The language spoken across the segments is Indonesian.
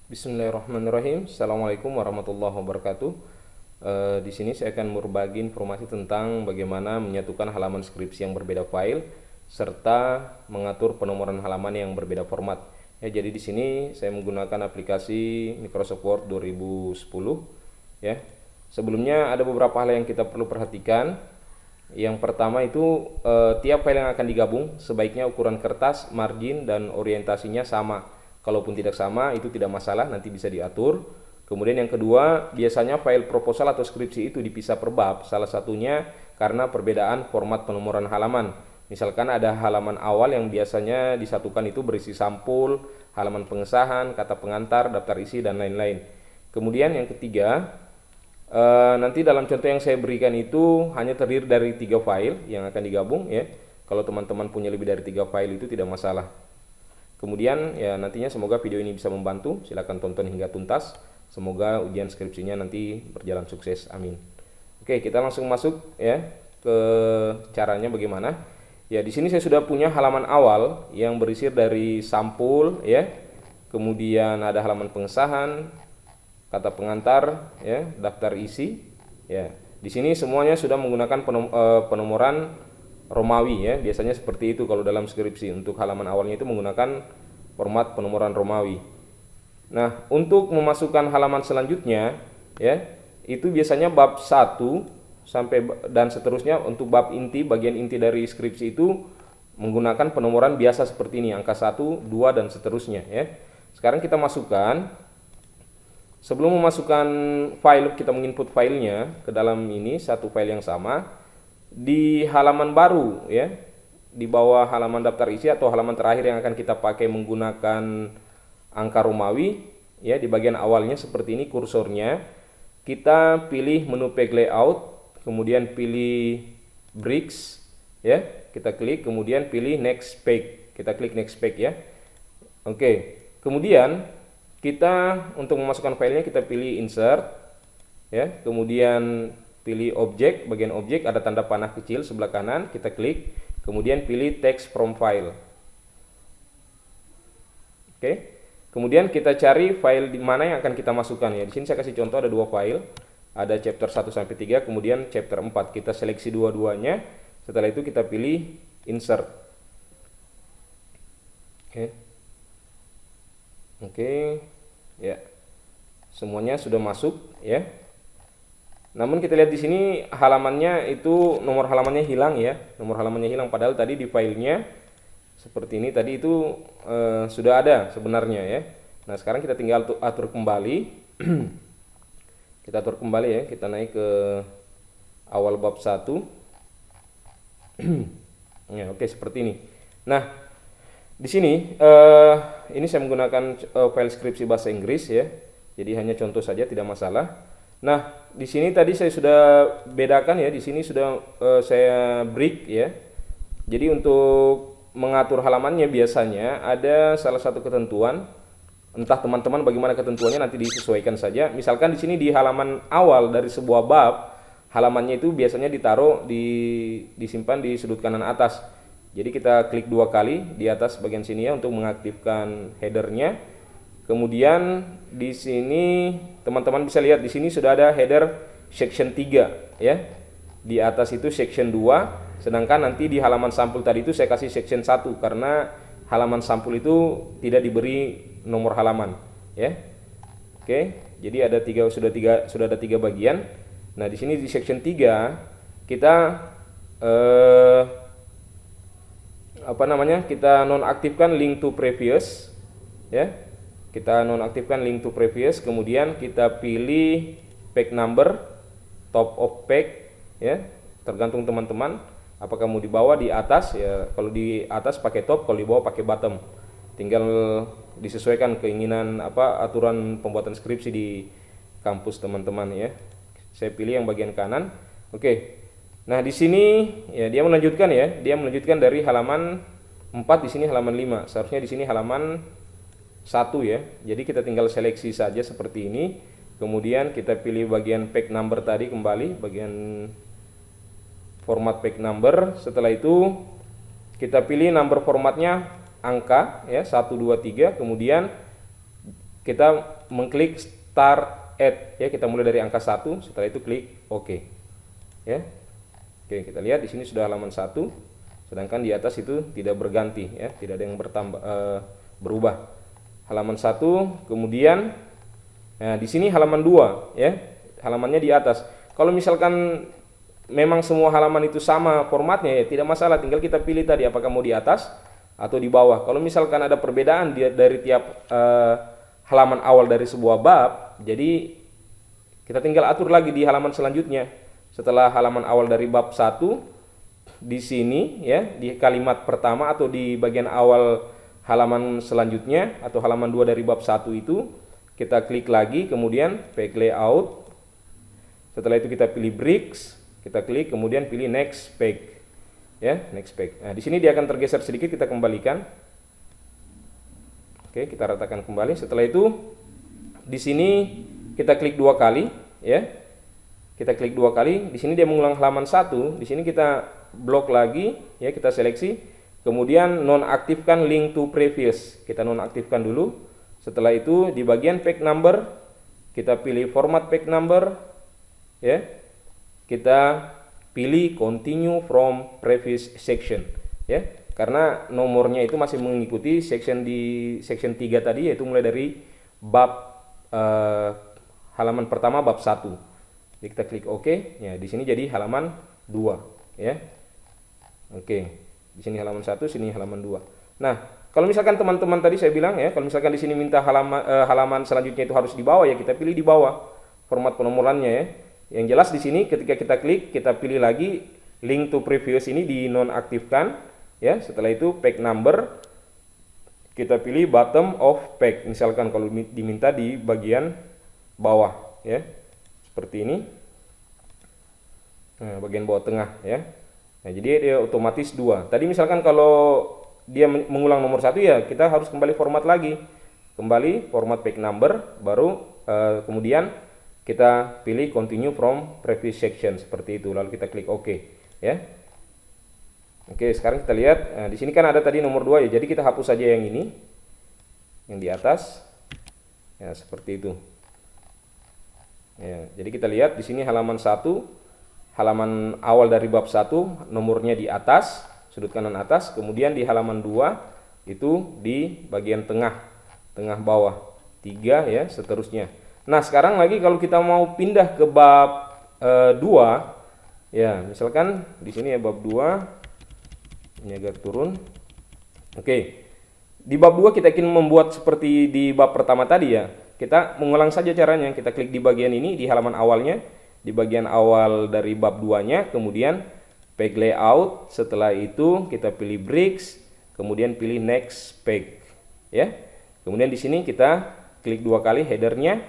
Bismillahirrahmanirrahim. Assalamualaikum warahmatullahi wabarakatuh. Di sini saya akan berbagi informasi tentang bagaimana menyatukan halaman skripsi yang berbeda file serta mengatur penomoran halaman yang berbeda format. Ya, jadi di sini saya menggunakan aplikasi Microsoft Word 2010. Ya, sebelumnya ada beberapa hal yang kita perlu perhatikan. Yang pertama itu tiap file yang akan digabung sebaiknya ukuran kertas, margin, dan orientasinya sama. Kalaupun tidak sama, itu tidak masalah, nanti bisa diatur. Kemudian yang kedua, biasanya file proposal atau skripsi itu dipisah per bab, salah satunya karena perbedaan format penomoran halaman. Misalkan ada halaman awal yang biasanya disatukan itu berisi sampul, halaman pengesahan, kata pengantar, daftar isi, dan lain-lain. Kemudian yang ketiga, nanti dalam contoh yang saya berikan itu hanya terdiri dari 3 file yang akan digabung ya. Kalau teman-teman punya lebih dari 3 file itu tidak masalah. Kemudian ya nantinya semoga video ini bisa membantu. Silahkan tonton hingga tuntas. Semoga ujian skripsinya nanti berjalan sukses. Amin. Oke, kita langsung masuk ya ke caranya bagaimana. Ya, di sini saya sudah punya halaman awal yang berisi dari sampul ya. Kemudian ada halaman pengesahan, kata pengantar ya, daftar isi ya. Di sini semuanya sudah menggunakan penomoran Romawi ya, biasanya seperti itu kalau dalam skripsi. Untuk halaman awalnya itu menggunakan format penomoran Romawi. Nah, untuk memasukkan halaman selanjutnya ya, itu biasanya bab 1 sampai dan seterusnya. Untuk bab inti, bagian inti dari skripsi itu menggunakan penomoran biasa seperti ini, angka 1, 2 dan seterusnya ya. Sekarang kita masukkan. Sebelum memasukkan file, kita menginput filenya ke dalam ini, satu file yang sama. Di halaman baru ya, di bawah halaman daftar isi atau halaman terakhir yang akan kita pakai menggunakan angka Romawi ya, di bagian awalnya seperti ini kursornya, kita pilih menu page layout, kemudian pilih bricks ya, kita klik, kemudian pilih next page, kita klik next page ya. Oke, kemudian kita untuk memasukkan filenya kita pilih insert ya, kemudian pilih objek, bagian objek ada tanda panah kecil sebelah kanan, kita klik, kemudian pilih text from file. Oke. Kemudian kita cari file di mana yang akan kita masukkan ya. Di sini saya kasih contoh ada 2 file. Ada chapter 1 sampai 3, kemudian chapter 4. Kita seleksi dua-duanya. Setelah itu kita pilih insert. Oke. Oke. Ya. Semuanya sudah masuk ya. Namun kita lihat di sini halamannya itu nomor halamannya hilang ya, nomor halamannya hilang, padahal tadi di filenya seperti ini tadi itu sudah ada sebenarnya ya. Nah sekarang kita tinggal atur kembali, kita atur kembali ya, kita naik ke awal bab 1. Ya, oke seperti ini. Nah di sini ini saya menggunakan file skripsi bahasa Inggris ya, jadi hanya contoh saja tidak masalah. Nah, di sini tadi saya sudah bedakan ya, di sini sudah saya break ya. Jadi untuk mengatur halamannya biasanya ada salah satu ketentuan, entah teman-teman bagaimana ketentuannya nanti disesuaikan saja. Misalkan di sini di halaman awal dari sebuah bab, halamannya itu biasanya disimpan di sudut kanan atas. Jadi kita klik 2 kali di atas bagian sini ya untuk mengaktifkan headernya. Kemudian di sini teman-teman bisa lihat di sini sudah ada header section 3 ya. Di atas itu section 2, sedangkan nanti di halaman sampul tadi itu saya kasih section 1 karena halaman sampul itu tidak diberi nomor halaman ya. Oke, jadi ada sudah ada 3 bagian. Nah, di sini di section 3 kita kita nonaktifkan link to previous ya. Kita nonaktifkan link to previous, kemudian kita pilih page number, top of page ya, tergantung teman-teman apakah mau di bawah di atas ya. Kalau di atas pakai top, kalau di bawah pakai bottom. Tinggal disesuaikan keinginan aturan pembuatan skripsi di kampus teman-teman ya. Saya pilih yang bagian kanan. Oke. Nah, di sini ya dia melanjutkan ya. Dia melanjutkan dari halaman 4, di sini halaman 5. Seharusnya di sini halaman 1 ya. Jadi kita tinggal seleksi saja seperti ini. Kemudian kita pilih bagian page number tadi kembali, bagian format page number. Setelah itu kita pilih number formatnya angka ya, 1 2 3. Kemudian kita mengklik start add ya, kita mulai dari angka 1, setelah itu klik OK. Ya. Oke, kita lihat di sini sudah halaman 1, sedangkan di atas itu tidak berganti ya, tidak ada yang berubah. Halaman 1, kemudian nah di sini halaman 2 ya, halamannya di atas. Kalau misalkan memang semua halaman itu sama formatnya ya tidak masalah, tinggal kita pilih tadi apakah mau di atas atau di bawah. Kalau misalkan ada perbedaan dari tiap halaman awal dari sebuah bab, jadi kita tinggal atur lagi di halaman selanjutnya. Setelah halaman awal dari bab 1, di sini ya, di kalimat pertama atau di bagian awal halaman selanjutnya atau halaman 2 dari bab 1 itu kita klik lagi, kemudian page layout. Setelah itu kita pilih bricks, kita klik, kemudian pilih next page. Ya, next page. Nah, di sini dia akan tergeser sedikit, kita kembalikan. Oke, kita ratakan kembali. Setelah itu di sini kita klik 2 kali, ya. Kita klik 2 kali. Di sini dia mengulang halaman 1. Di sini kita blok lagi, ya, kita seleksi. Kemudian nonaktifkan link to previous. Kita nonaktifkan dulu. Setelah itu di bagian page number kita pilih format page number, ya. Kita pilih continue from previous section, ya. Karena nomornya itu masih mengikuti section di section 3 tadi, yaitu mulai dari bab halaman pertama bab 1. Jadi kita klik OK. Ya, di sini jadi halaman 2, ya. Oke. Di sini halaman 1, sini halaman 2. Nah, kalau misalkan teman-teman tadi saya bilang ya, kalau misalkan di sini minta halaman selanjutnya itu harus di bawah, ya kita pilih di bawah format penomorannya, ya. Yang jelas di sini ketika kita klik, kita pilih lagi link to previous ini dinonaktifkan, ya. Setelah itu page number kita pilih bottom of page. Misalkan kalau diminta di bagian bawah, ya. Seperti ini. Nah, bagian bawah tengah, ya. Nah, jadi dia otomatis 2. Tadi misalkan kalau dia mengulang nomor 1, ya kita harus kembali format lagi. Kembali format page number, baru kemudian kita pilih continue from previous section, seperti itu. Lalu kita klik OK, ya. Oke, sekarang kita lihat. Nah, di sini kan ada tadi nomor 2, ya. Jadi kita hapus saja yang ini, yang di atas. Ya, seperti itu. Ya, jadi kita lihat di sini halaman 1, halaman awal dari bab 1, nomornya di atas, sudut kanan atas. Kemudian di halaman 2 itu di bagian tengah bawah 3, ya, seterusnya. Nah, sekarang lagi kalau kita mau pindah ke bab 2, ya, misalkan di sini ya bab 2, ini agak turun. Oke. Di bab 2 kita ingin membuat seperti di bab pertama tadi, ya. Kita mengulang saja caranya. Kita klik di bagian ini, di halaman awalnya, di bagian awal dari bab 2-nya, kemudian page layout. Setelah itu kita pilih bricks, kemudian pilih next page, ya. Kemudian di sini kita klik 2 kali headernya,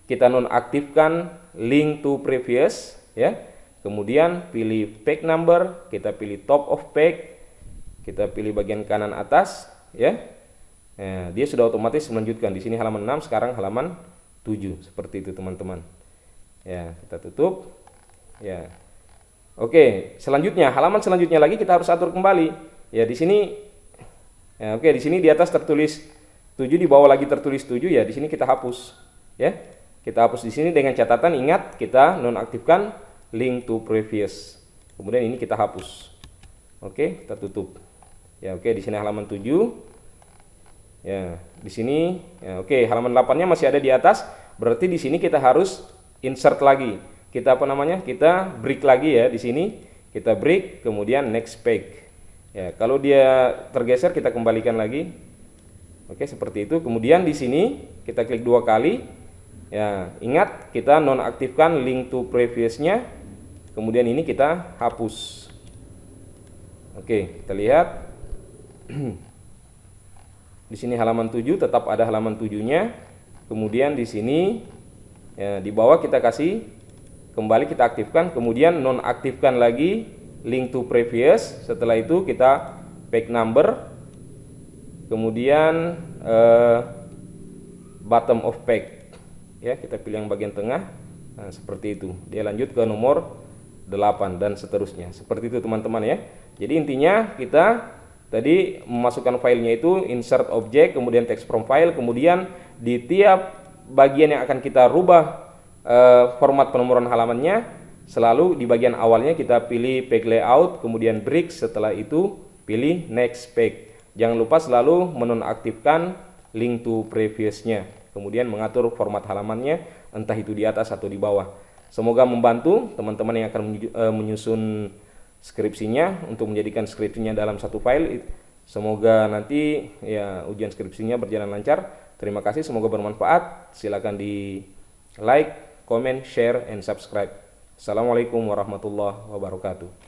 kita nonaktifkan link to previous, ya. Kemudian pilih page number, kita pilih top of page, kita pilih bagian kanan atas, ya. Nah, dia sudah otomatis melanjutkan. Di sini halaman 6, sekarang halaman 7. Seperti itu, teman-teman. Ya, kita tutup. Ya. Oke, selanjutnya halaman selanjutnya lagi kita harus atur kembali. Ya, di sini ya, oke, di sini di atas tertulis 7, di bawah lagi tertulis 7, ya. Di sini kita hapus. Ya. Kita hapus di sini dengan catatan, ingat kita nonaktifkan link to previous. Kemudian ini kita hapus. Oke, kita tutup. Ya, oke, di sini halaman 7. Ya, di sini ya, oke, halaman 8-nya masih ada di atas. Berarti di sini kita harus insert lagi. Kita apa namanya? Kita break lagi, ya. Di sini kita break, kemudian next page. Ya, kalau dia tergeser kita kembalikan lagi. Oke, seperti itu. Kemudian di sini kita klik 2 kali. Ya, ingat kita nonaktifkan link to previous-nya. Kemudian ini kita hapus. Oke, kita lihat. Di sini halaman 7 tetap ada halaman 7-nya. Kemudian di sini ya, di bawah kita kasih kembali, kita aktifkan, kemudian nonaktifkan lagi link to previous. Setelah itu kita page number, kemudian bottom of page. Ya, kita pilih yang bagian tengah. Nah, seperti itu. Dia lanjut ke nomor 8 dan seterusnya. Seperti itu, teman-teman, ya. Jadi intinya kita tadi memasukkan filenya itu insert object, kemudian text from file, kemudian di tiap bagian yang akan kita rubah format penomoran halamannya, selalu di bagian awalnya kita pilih page layout, kemudian break, setelah itu pilih next page. Jangan lupa selalu menonaktifkan link to previousnya, kemudian mengatur format halamannya entah itu di atas atau di bawah. Semoga membantu teman-teman yang akan menyusun skripsinya untuk menjadikan skripsinya dalam satu file. Semoga nanti ya ujian skripsinya berjalan lancar. Terima kasih, semoga bermanfaat. Silakan di like, comment, share, and subscribe. Assalamualaikum warahmatullahi wabarakatuh.